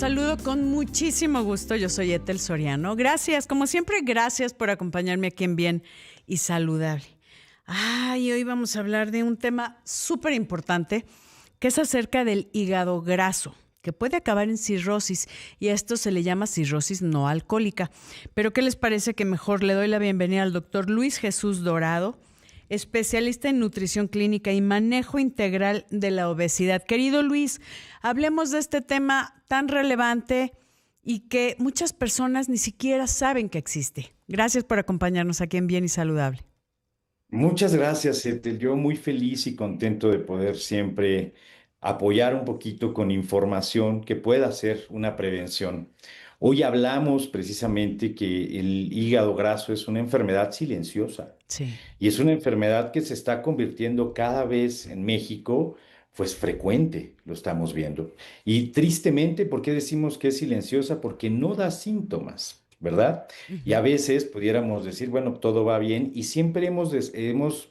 Saludo con muchísimo gusto, yo soy Ethel Soriano. Gracias, como siempre, gracias por acompañarme aquí en Bien y Saludable. Hoy vamos a hablar de un tema súper importante, que es acerca del hígado graso, que puede acabar en cirrosis, y a esto se le llama cirrosis no alcohólica. Pero ¿qué les parece que mejor le doy la bienvenida al doctor Luis Jesús Dorado, especialista en nutrición clínica y manejo integral de la obesidad? Querido Luis, hablemos de este tema tan relevante y que muchas personas ni siquiera saben que existe. Gracias por acompañarnos aquí en Bien y Saludable. Muchas gracias, Ethel. Yo muy feliz y contento de poder siempre apoyar un poquito con información que pueda ser una prevención. Hoy hablamos precisamente que el hígado graso es una enfermedad silenciosa Sí. y es una enfermedad que se está convirtiendo cada vez en México, pues frecuente, lo estamos viendo. Y tristemente, ¿por qué decimos que es silenciosa? Porque no da síntomas, ¿verdad? Y a Ujú. veces pudiéramos decir, bueno, todo va bien y siempre hemos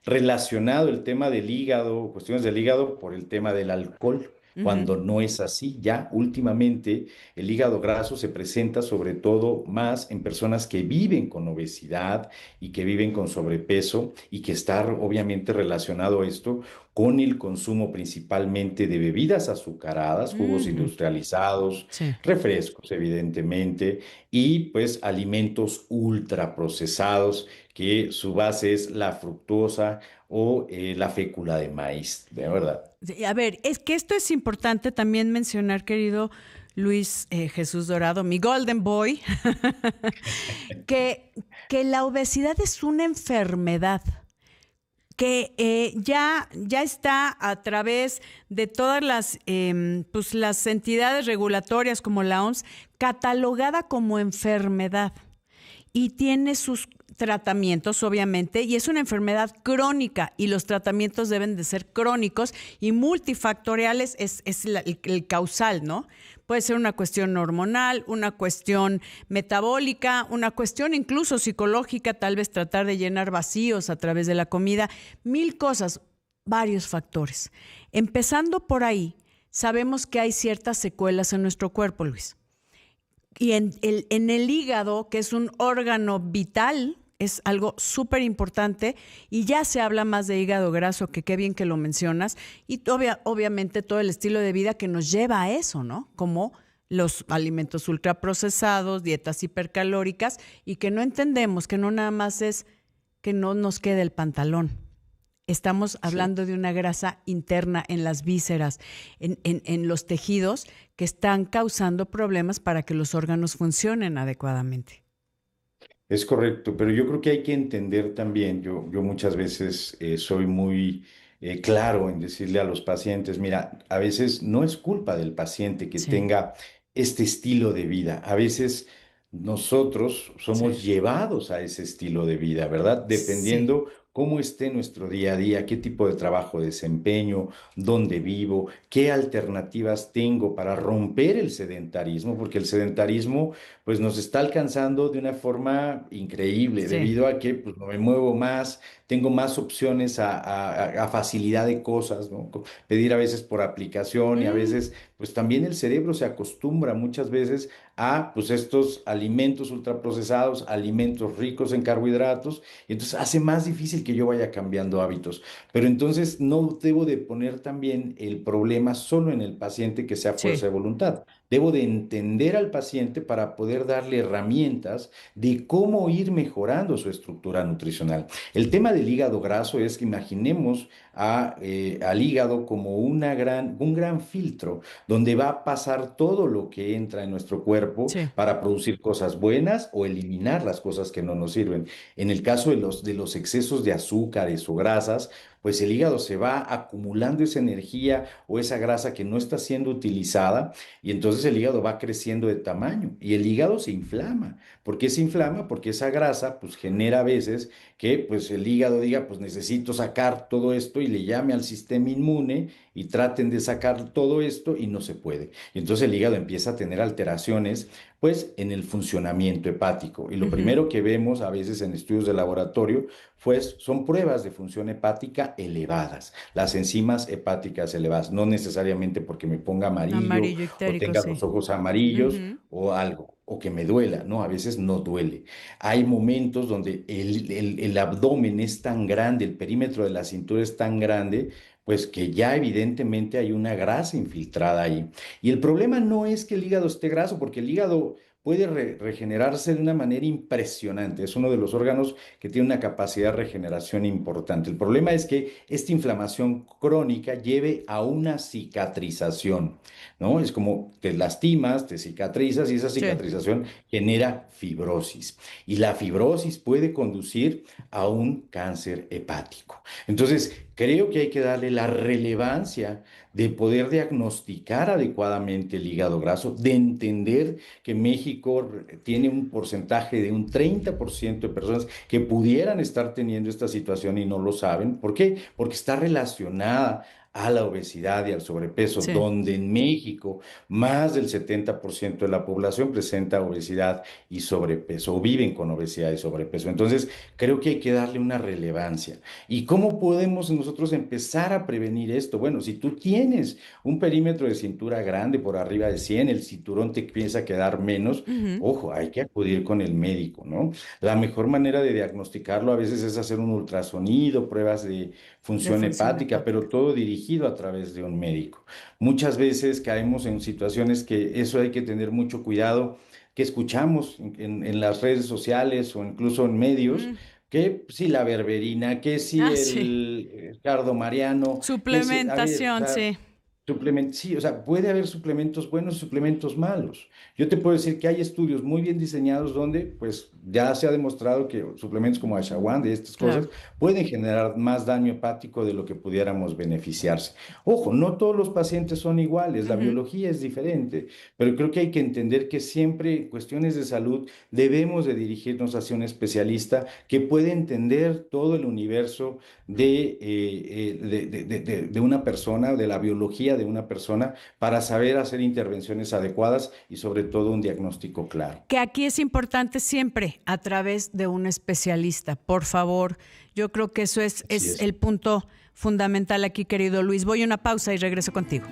relacionado el tema del hígado, cuestiones del hígado, por el tema del alcohol. Ujú. Cuando no es así, ya últimamente el hígado graso se presenta sobre todo más en personas que viven con obesidad y que viven con sobrepeso y que está obviamente relacionado esto con el consumo principalmente de bebidas azucaradas, jugos Ujú. industrializados, Sí. refrescos evidentemente y pues alimentos ultraprocesados que su base es la fructuosa o la fécula de maíz, de verdad. Sí, a ver, es que esto es importante también mencionar, querido Luis Jesús Dorado, mi Golden Boy, que, que la obesidad es una enfermedad que ya está a través de todas pues las entidades regulatorias como la OMS catalogada como enfermedad y tiene sus tratamientos, obviamente, y es una enfermedad crónica y los tratamientos deben de ser crónicos y multifactoriales, es el causal, ¿no? Puede ser una cuestión hormonal, una cuestión metabólica, una cuestión incluso psicológica, tal vez tratar de llenar vacíos a través de la comida, mil cosas, varios factores. Empezando por ahí, sabemos que hay ciertas secuelas en nuestro cuerpo, Luis. Y en el hígado, que es un órgano vital, es algo súper importante y ya se habla más de hígado graso, que qué bien que lo mencionas, y obviamente todo el estilo de vida que nos lleva a eso, ¿no? Como los alimentos ultraprocesados, dietas hipercalóricas, y que no entendemos que no nada más es que no nos quede el pantalón. Estamos Sí. hablando de una grasa interna en las vísceras, en los tejidos que están causando problemas para que los órganos funcionen adecuadamente. Es correcto, pero yo creo que hay que entender también, yo muchas veces soy muy claro en decirle a los pacientes, mira, a veces no es culpa del paciente que Sí, tenga este estilo de vida, a veces nosotros sí, somos llevados a ese estilo de vida, ¿verdad? sí. Dependiendo cómo esté nuestro día a día, qué tipo de trabajo desempeño, dónde vivo, qué alternativas tengo para romper el sedentarismo, porque el sedentarismo pues nos está alcanzando de una forma increíble, Sí. debido a que pues, no me muevo más, tengo más opciones a facilidad de cosas, ¿no? Pedir a veces por aplicación y a Mm, veces, pues también el cerebro se acostumbra muchas veces a pues estos alimentos ultraprocesados, alimentos ricos en carbohidratos, y entonces hace más difícil que yo vaya cambiando hábitos. Pero entonces no debo de poner también el problema solo en el paciente que sea fuerza sí. de voluntad. Debo de entender al paciente para poder darle herramientas de cómo ir mejorando su estructura nutricional. El tema del hígado graso es que imaginemos al hígado como un gran filtro donde va a pasar todo lo que entra en nuestro cuerpo Sí. para producir cosas buenas o eliminar las cosas que no nos sirven. En el caso de los excesos de azúcares o grasas, pues el hígado se va acumulando esa energía o esa grasa que no está siendo utilizada y entonces el hígado va creciendo de tamaño y el hígado se inflama. ¿Por qué se inflama? Porque esa grasa pues genera a veces que pues el hígado diga pues necesito sacar todo esto y le llame al sistema inmune y traten de sacar todo esto y no se puede. Y entonces el hígado empieza a tener alteraciones, pues, en el funcionamiento hepático. Y lo Ujú. primero que vemos a veces en estudios de laboratorio, pues, son pruebas de función hepática elevadas, las enzimas hepáticas elevadas, no necesariamente porque me ponga amarillo Amarillo o ictérico, tenga los sí. ojos amarillos Ujú. o algo, o que me duela, ¿no? A veces no duele. Hay momentos donde el abdomen es tan grande, el perímetro de la cintura es tan grande, pues que ya evidentemente hay una grasa infiltrada ahí. Y el problema no es que el hígado esté graso, porque el hígado puede regenerarse de una manera impresionante. Es uno de los órganos que tiene una capacidad de regeneración importante. El problema es que esta inflamación crónica lleve a una cicatrización, ¿no? Es como te lastimas, te cicatrizas y esa Sí. cicatrización genera fibrosis. Y la fibrosis puede conducir a un cáncer hepático. Entonces, creo que hay que darle la relevancia de poder diagnosticar adecuadamente el hígado graso, de entender que México tiene un porcentaje de un 30% de personas que pudieran estar teniendo esta situación y no lo saben. ¿Por qué? Porque está relacionada a la obesidad y al sobrepeso, Sí. donde en México más del 70% de la población presenta obesidad y sobrepeso o viven con obesidad y sobrepeso. Entonces, creo que hay que darle una relevancia. ¿Y cómo podemos nosotros empezar a prevenir esto? Bueno, si tú tienes un perímetro de cintura grande por arriba de 100, el cinturón te empieza a quedar menos, Ujú. ojo, hay que acudir con el médico, ¿no? La mejor manera de diagnosticarlo a veces es hacer un ultrasonido, pruebas de De función función hepática, pero hepática. todo dirigido a través de un médico. Muchas veces caemos en situaciones que eso hay que tener mucho cuidado, que escuchamos en las redes sociales o incluso en medios, Mm. que si la berberina, que si Ah, sí. el cardo mariano, que si, a ver, o Suplementación, sea, sí. suplementos, sí, o sea, puede haber suplementos buenos y suplementos malos. Yo te puedo decir que hay estudios muy bien diseñados donde, pues, ya se ha demostrado que suplementos como ashwagandha y estas Claro. cosas pueden generar más daño hepático de lo que pudiéramos beneficiarse. Ojo, no todos los pacientes son iguales, la Ujú. biología es diferente, pero creo que hay que entender que siempre en cuestiones de salud debemos de dirigirnos hacia un especialista que puede entender todo el universo de una persona, de la biología de una persona, para saber hacer intervenciones adecuadas y sobre todo un diagnóstico claro. Que aquí es importante siempre a través de un especialista, por favor. Yo creo que eso Así es es. el punto fundamental aquí, querido Luis. Voy a una pausa y regreso contigo.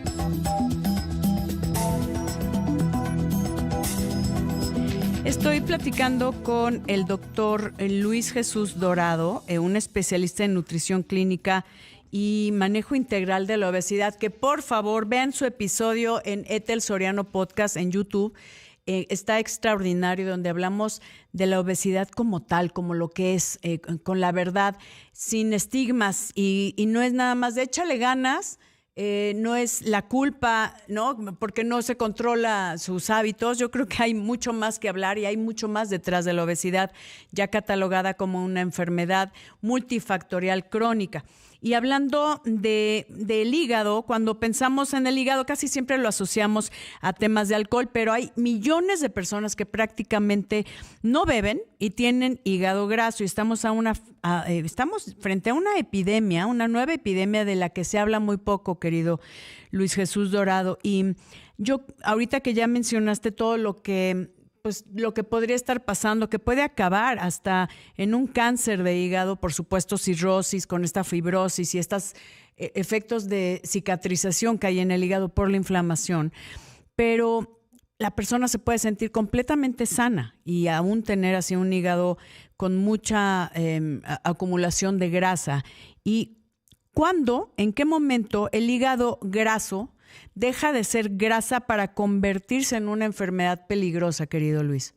Estoy platicando con el doctor Luis Jesús Dorado, un especialista en nutrición clínica y manejo integral de la obesidad, que por favor vean su episodio en Etel Soriano Podcast en YouTube. Está extraordinario, donde hablamos de la obesidad como tal, como lo que es, con la verdad, sin estigmas, y no es nada más de échale ganas. No es la culpa, ¿no? Porque no se controla sus hábitos. Yo creo que hay mucho más que hablar y hay mucho más detrás de la obesidad, ya catalogada como una enfermedad multifactorial crónica. Y hablando del hígado, cuando pensamos en el hígado, casi siempre lo asociamos a temas de alcohol, pero hay millones de personas que prácticamente no beben y tienen hígado graso. Y estamos frente a una epidemia, una nueva epidemia de la que se habla muy poco, querido Luis Jesús Dorado. Y yo, ahorita que ya mencionaste todo lo que podría estar pasando, que puede acabar hasta en un cáncer de hígado, por supuesto, cirrosis, con esta fibrosis y estos efectos de cicatrización que hay en el hígado por la inflamación. Pero la persona se puede sentir completamente sana y aún tener así un hígado con mucha acumulación de grasa. ¿Y cuándo, en qué momento el hígado graso deja de ser grasa para convertirse en una enfermedad peligrosa, querido Luis?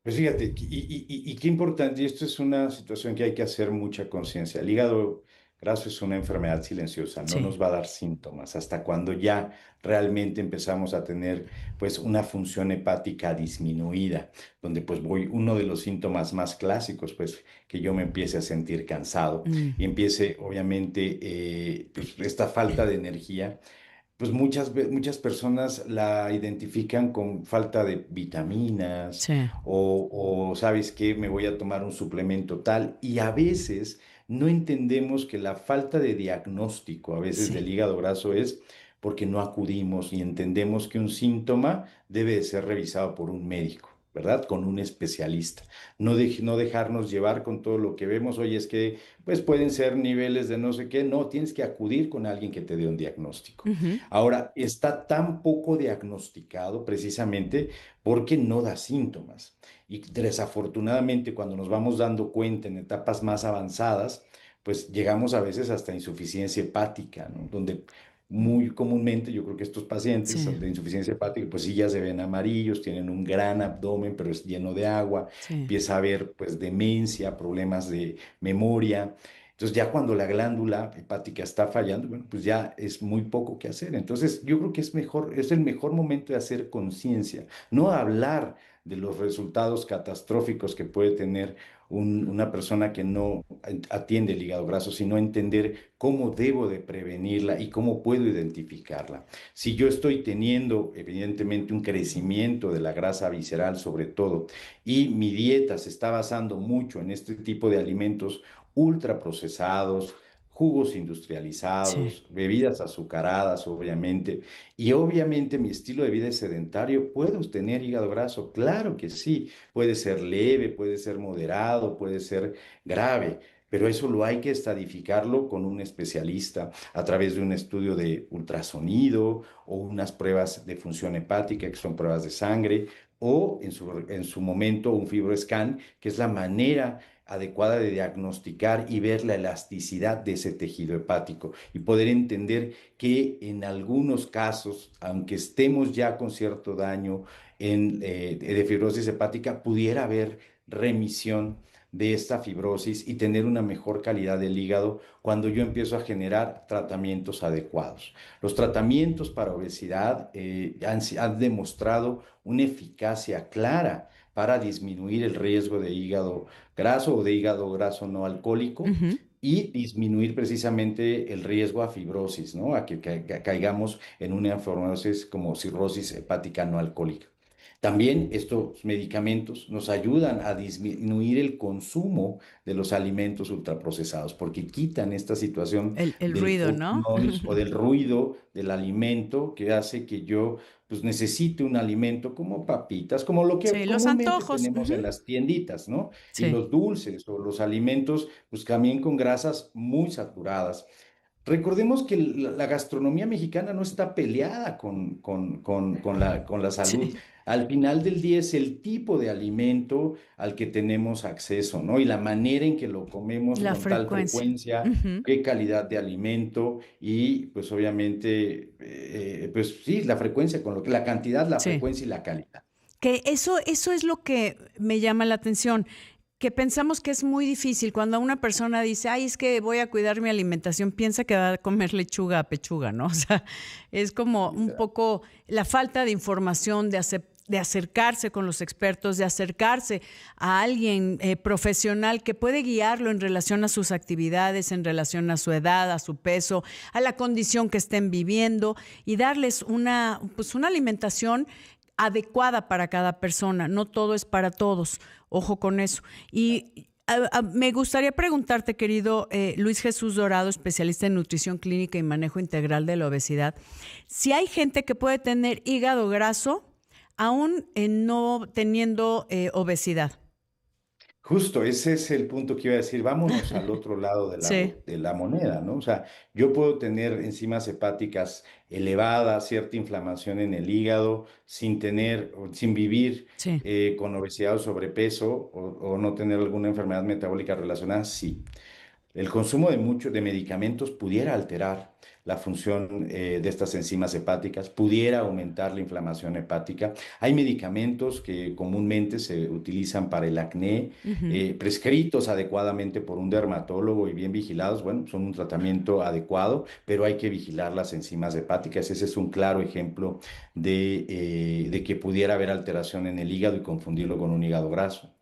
Pues fíjate, y qué importante, y esto es una situación que hay que hacer mucha conciencia. El hígado graso es una enfermedad silenciosa, no Sí. nos va a dar síntomas hasta cuando ya realmente empezamos a tener pues una función hepática disminuida, donde pues voy, uno de los síntomas más clásicos, pues que yo me empiece a sentir cansado Mm. y empiece obviamente pues, esta falta de energía, pues muchas personas la identifican con falta de vitaminas Sí. o ¿sabes qué? Me voy a tomar un suplemento tal y a veces no entendemos que la falta de diagnóstico a veces del Sí. hígado graso es porque no acudimos y entendemos que un síntoma debe de ser revisado por un médico, ¿verdad? Con un especialista. No dejarnos llevar con todo lo que vemos. Oye, es que pues pueden ser niveles de no sé qué. No, tienes que acudir con alguien que te dé un diagnóstico. Ujú. Ahora, está tan poco diagnosticado precisamente porque no da síntomas. Y desafortunadamente, cuando nos vamos dando cuenta en etapas más avanzadas, pues llegamos a veces hasta insuficiencia hepática, ¿no? Donde muy comúnmente yo creo que estos pacientes Sí, de insuficiencia hepática, pues sí ya se ven amarillos, tienen un gran abdomen, pero es lleno de agua, sí. empieza a haber pues demencia, problemas de memoria. Entonces ya cuando la glándula hepática está fallando, bueno, pues ya es muy poco que hacer. Entonces yo creo que es mejor, es el mejor momento de hacer conciencia, no hablar de los resultados catastróficos que puede tener una persona que no atiende el hígado graso, sino entender cómo debo de prevenirla y cómo puedo identificarla. Si yo estoy teniendo, evidentemente, un crecimiento de la grasa visceral sobre todo, y mi dieta se está basando mucho en este tipo de alimentos ultraprocesados, jugos Sí. industrializados, bebidas azucaradas, obviamente, y obviamente mi estilo de vida es sedentario, ¿puedo tener hígado graso? Claro que sí, puede ser leve, puede ser moderado, puede ser grave, pero eso lo hay que estadificarlo con un especialista a través de un estudio de ultrasonido o unas pruebas de función hepática, que son pruebas de sangre, o en su momento un fibroscan, que es la manera adecuada de diagnosticar y ver la elasticidad de ese tejido hepático y poder entender que en algunos casos, aunque estemos ya con cierto daño de fibrosis hepática, pudiera haber remisión de esta fibrosis y tener una mejor calidad del hígado cuando yo empiezo a generar tratamientos adecuados. Los tratamientos para obesidad han demostrado una eficacia clara para disminuir el riesgo de hígado graso o de hígado graso no alcohólico Ujú. y disminuir precisamente el riesgo a fibrosis, ¿no? A que caigamos en una fibrosis como cirrosis hepática no alcohólica. También estos medicamentos nos ayudan a disminuir el consumo de los alimentos ultraprocesados porque quitan esta situación El del ruido, food ¿no? noise o del ruido del alimento que hace que yo pues necesite un alimento como papitas, como lo que Sí, los comúnmente antojos. tenemos Ujú. en las tienditas, ¿no? Y Sí. los dulces o los alimentos, pues también con grasas muy saturadas. Recordemos que la gastronomía mexicana no está peleada con la salud. Sí. Al final del día es el tipo de alimento al que tenemos acceso, ¿no? Y la manera en que lo comemos La con tal frecuencia. frecuencia, Ujú. qué calidad de alimento y pues obviamente, pues sí, la frecuencia, con lo que la cantidad, la Sí. frecuencia y la calidad. Que eso es lo que me llama la atención, que pensamos que es muy difícil. Cuando una persona dice: "Ay, es que voy a cuidar mi alimentación", piensa que va a comer lechuga a pechuga, ¿no? O sea, es como un poco la falta de información, de acercarse con los expertos, de acercarse a alguien, profesional que puede guiarlo en relación a sus actividades, en relación a su edad, a su peso, a la condición que estén viviendo y darles pues, una alimentación adecuada para cada persona, no todo es para todos, ojo con eso. Y me gustaría preguntarte, querido Luis Jesús Dorado, especialista en nutrición clínica y manejo integral de la obesidad, si hay gente que puede tener hígado graso aún no teniendo obesidad. Justo, ese es el punto que iba a decir. Vámonos al otro lado de la, Sí, de la moneda, ¿no? O sea, yo puedo tener enzimas hepáticas elevadas, cierta inflamación en el hígado, sin tener, o sin vivir sí. con obesidad o sobrepeso o no tener alguna enfermedad metabólica relacionada, sí. El consumo de medicamentos pudiera alterar la función de estas enzimas hepáticas, pudiera aumentar la inflamación hepática. Hay medicamentos que comúnmente se utilizan para el acné, Ujú. prescritos adecuadamente por un dermatólogo y bien vigilados. Bueno, son un tratamiento adecuado, pero hay que vigilar las enzimas hepáticas. Ese es un claro ejemplo de que pudiera haber alteración en el hígado y confundirlo con un hígado graso.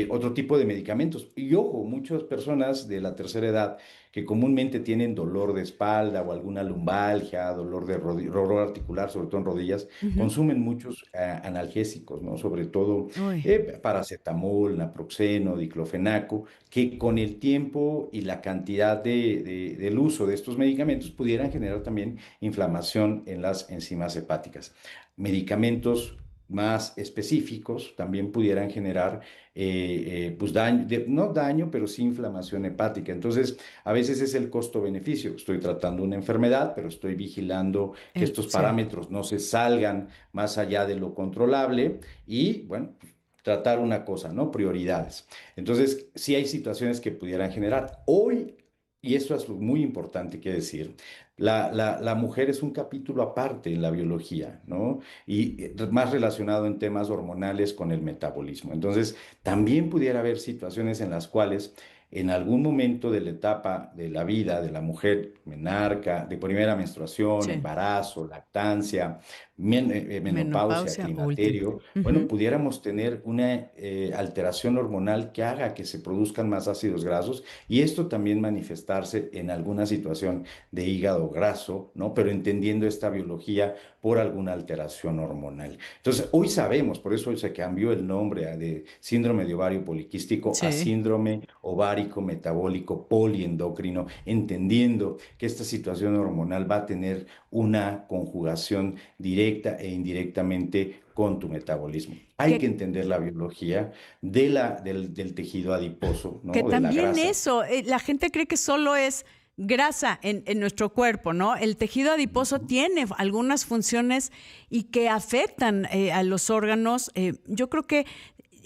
otro tipo de medicamentos. Y ojo, muchas personas de la tercera edad que comúnmente tienen dolor de espalda o alguna lumbalgia, dolor de dolor articular, sobre todo en rodillas, Ujú. consumen muchos analgésicos, ¿no? Sobre todo Uy, paracetamol, naproxeno, diclofenaco, que con el tiempo y la cantidad del uso de estos medicamentos pudieran generar también inflamación en las enzimas hepáticas. Medicamentos más específicos también pudieran generar pues daño, no daño, pero sí inflamación hepática. Entonces, a veces es el costo-beneficio. Estoy tratando una enfermedad, pero estoy vigilando que estos sí. parámetros no se salgan más allá de lo controlable y, bueno, tratar una cosa, ¿no? Prioridades. Entonces, sí hay situaciones que pudieran generar. Hoy, y esto es muy importante que decir, la mujer es un capítulo aparte en la biología, ¿no? Y más relacionado en temas hormonales con el metabolismo. Entonces, también pudiera haber situaciones en las cuales en algún momento de la etapa de la vida de la mujer, menarca, de primera menstruación, Sí. embarazo, lactancia, menopausia, Menopausia, último. climaterio, bueno, Ujú. pudiéramos tener una alteración hormonal que haga que se produzcan más ácidos grasos y esto también manifestarse en alguna situación de hígado graso, ¿no? Pero entendiendo esta biología por alguna alteración hormonal. Entonces, hoy sabemos, por eso hoy se cambió el nombre de síndrome de ovario poliquístico a Sí. síndrome ovárico metabólico poliendocrino, entendiendo que esta situación hormonal va a tener una conjugación directa e indirectamente con tu metabolismo. Hay que Que, entender la biología del tejido adiposo, que ¿no? De la también grasa. eso, la gente cree que solo es grasa en nuestro cuerpo, ¿no? El tejido adiposo Ujú. tiene algunas funciones y que afectan a los órganos. Yo creo que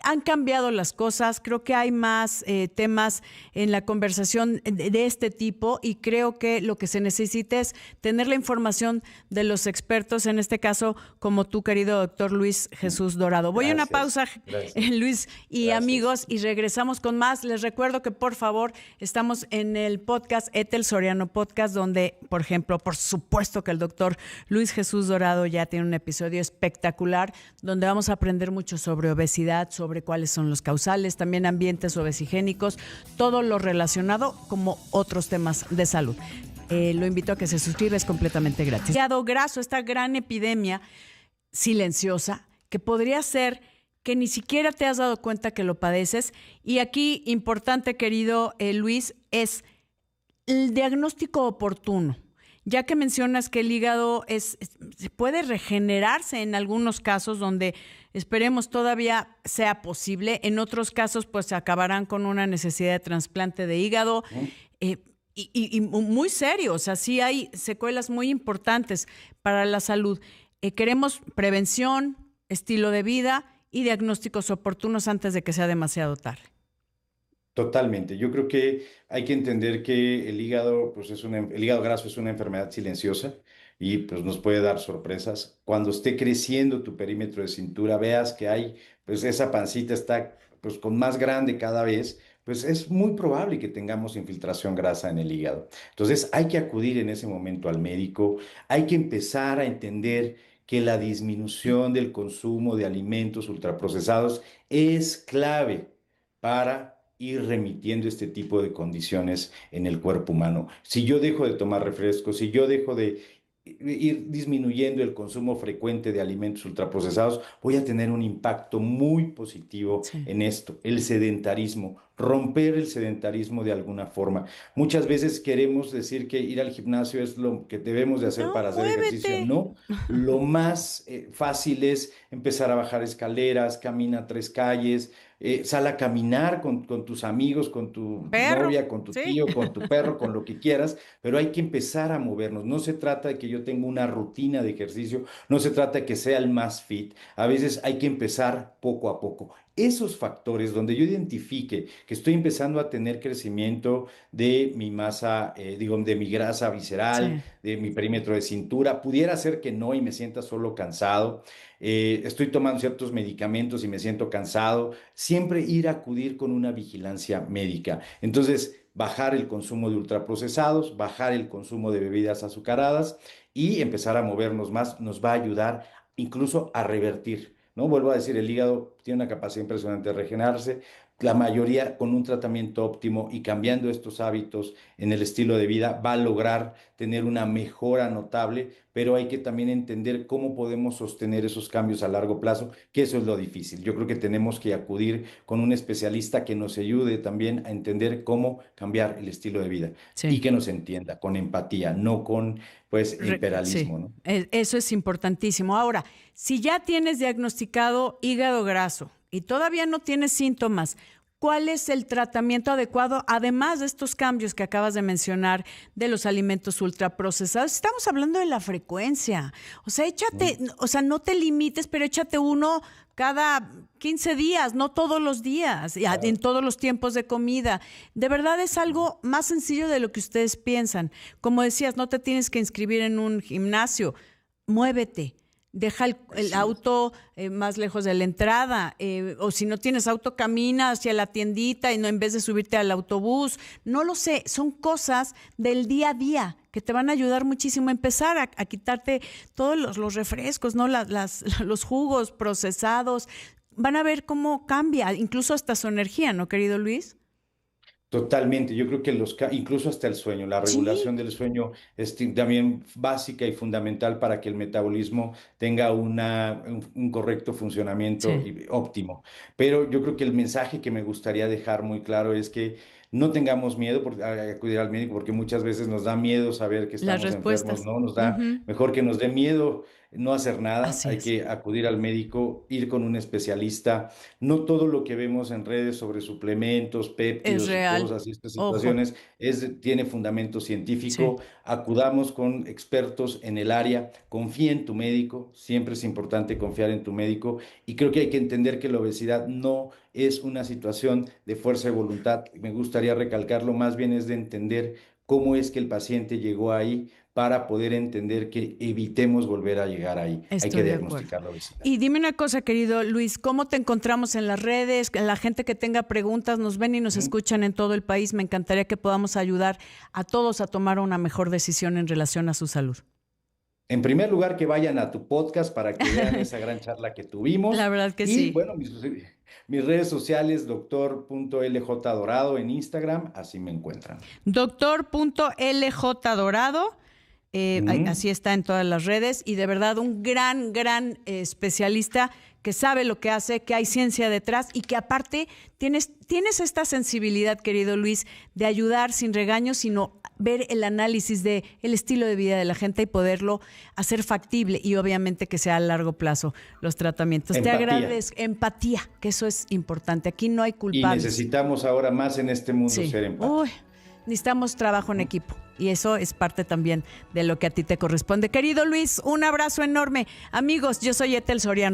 han cambiado las cosas, creo que hay más temas en la conversación de este tipo y creo que lo que se necesita es tener la información de los expertos, en este caso como tú, querido doctor Luis Jesús Dorado. Voy a una Gracias, pausa, gracias, Luis y gracias. amigos, y regresamos con más. Les recuerdo que por favor estamos en el podcast Etel Soriano Podcast, donde, por ejemplo, por supuesto que el doctor Luis Jesús Dorado ya tiene un episodio espectacular donde vamos a aprender mucho sobre obesidad, sobre cuáles son los causales, también ambientes obesigénicos, todo lo relacionado como otros temas de salud. Lo invito a que se suscriba, es completamente gratis. Hígado graso, esta gran epidemia silenciosa que podría ser que ni siquiera te has dado cuenta que lo padeces. Y aquí, importante, querido Luis, es el diagnóstico oportuno. Ya que mencionas que el hígado se puede regenerarse en algunos casos donde esperemos todavía sea posible, en otros casos pues se acabarán con una necesidad de trasplante de hígado ¿No? eh, y muy serio, o sea, sí hay secuelas muy importantes para la salud. Queremos prevención, estilo de vida y diagnósticos oportunos antes de que sea demasiado tarde. Totalmente. Yo creo que hay que entender que el hígado, pues el hígado graso es una enfermedad silenciosa y pues nos puede dar sorpresas. Cuando esté creciendo tu perímetro de cintura, veas que hay, pues esa pancita está pues con más grande cada vez, pues es muy probable que tengamos infiltración grasa en el hígado. Entonces hay que acudir en ese momento al médico, hay que empezar a entender que la disminución del consumo de alimentos ultraprocesados es clave para ir remitiendo este tipo de condiciones en el cuerpo humano. Si yo dejo de tomar refrescos, si yo dejo de ir disminuyendo el consumo frecuente de alimentos ultraprocesados, voy a tener un impacto muy positivo Sí. en esto, el sedentarismo, romper el sedentarismo de alguna forma. Muchas veces queremos decir que ir al gimnasio es lo que debemos de hacer No, para hacer ejercicio. muévete. No, lo más fácil es empezar a bajar escaleras, camina 3 calles, sal a caminar con tus amigos, con tu Perro, novia, con tu sí. tío, con tu perro, con lo que quieras, pero hay que empezar a movernos. No se trata de que yo tenga una rutina de ejercicio, no se trata de que sea el más fit. A veces hay que empezar poco a poco. Esos factores donde yo identifique que estoy empezando a tener crecimiento de mi masa, digo, de mi grasa visceral, Sí. de mi perímetro de cintura, pudiera ser que no y me sienta solo cansado, estoy tomando ciertos medicamentos y me siento cansado, siempre ir a acudir con una vigilancia médica. Entonces, bajar el consumo de ultraprocesados, bajar el consumo de bebidas azucaradas y empezar a movernos más nos va a ayudar incluso a revertir ¿no? Vuelvo a decir, el hígado tiene una capacidad impresionante de regenerarse, la mayoría con un tratamiento óptimo y cambiando estos hábitos en el estilo de vida va a lograr tener una mejora notable, pero hay que también entender cómo podemos sostener esos cambios a largo plazo, que eso es lo difícil. Yo creo que tenemos que acudir con un especialista que nos ayude también a entender cómo cambiar el estilo de vida y Sí. que nos entienda con empatía, no con pues Sí, imperialismo, ¿no? eso es importantísimo. Ahora, si ya tienes diagnosticado hígado graso y todavía no tienes síntomas, ¿cuál es el tratamiento adecuado, además de estos cambios que acabas de mencionar de los alimentos ultraprocesados? Estamos hablando de la frecuencia. O sea, échate, o sea, no te limites, pero échate uno cada 15 días, no todos los días, Claro. en todos los tiempos de comida. De verdad es algo más sencillo de lo que ustedes piensan. Como decías, no te tienes que inscribir en un gimnasio. Muévete. Deja el auto más lejos de la entrada, o si no tienes auto, camina hacia la tiendita y no en vez de subirte al autobús. No lo sé, son cosas del día a día que te van a ayudar muchísimo a empezar a quitarte todos los refrescos, ¿no? Los jugos procesados. Van a ver cómo cambia, incluso hasta su energía, ¿no, querido Luis? Totalmente, yo creo que incluso hasta el sueño, la Sí, regulación del sueño es también básica y fundamental para que el metabolismo tenga un correcto funcionamiento sí, óptimo. Pero yo creo que el mensaje que me gustaría dejar muy claro es que no tengamos miedo a acudir al médico, porque muchas veces nos da miedo saber que las estamos enfermos, respuestas. ¿no? Nos da Ujú. mejor que nos dé miedo no hacer nada, Así hay es, que acudir al médico, ir con un especialista. No todo lo que vemos en redes sobre suplementos, es péptidos y real. cosas y estas Ojo, situaciones tiene fundamento sí. científico. Acudamos con expertos en el área. Confía en tu médico. Siempre es importante confiar en tu médico. Y creo que hay que entender que la obesidad no es una situación de fuerza de voluntad. Me gustaría recalcarlo, más bien es de entender cómo es que el paciente llegó ahí para poder entender que evitemos volver a llegar ahí. Hay que Estoy de acuerdo. diagnosticar la obesidad. Y dime una cosa, querido Luis, ¿cómo te encontramos en las redes? La gente que tenga preguntas, nos ven y nos ¿Mm? escuchan en todo el país. Me encantaría que podamos ayudar a todos a tomar una mejor decisión en relación a su salud. En primer lugar, que vayan a tu podcast para que vean esa gran charla que tuvimos. La verdad que Y sí. bueno, mis redes sociales, doctor.ljdorado en Instagram, así me encuentran. Doctor.LJ Dorado. Ujú. Así está en todas las redes y de verdad un gran especialista que sabe lo que hace, que hay ciencia detrás y que aparte tienes esta sensibilidad, querido Luis, de ayudar sin regaño, sino ver el análisis de el estilo de vida de la gente y poderlo hacer factible y obviamente que sea a largo plazo los tratamientos. Te Empatía. agradezco. Empatía, que eso es importante. Aquí no hay Y culpables. necesitamos ahora más en este mundo Sí. ser Uy, empáticos. necesitamos trabajo en ¿No? equipo y eso es parte también de lo que a ti te corresponde. Querido Luis, un abrazo enorme. Amigos, yo soy Etel Soriano.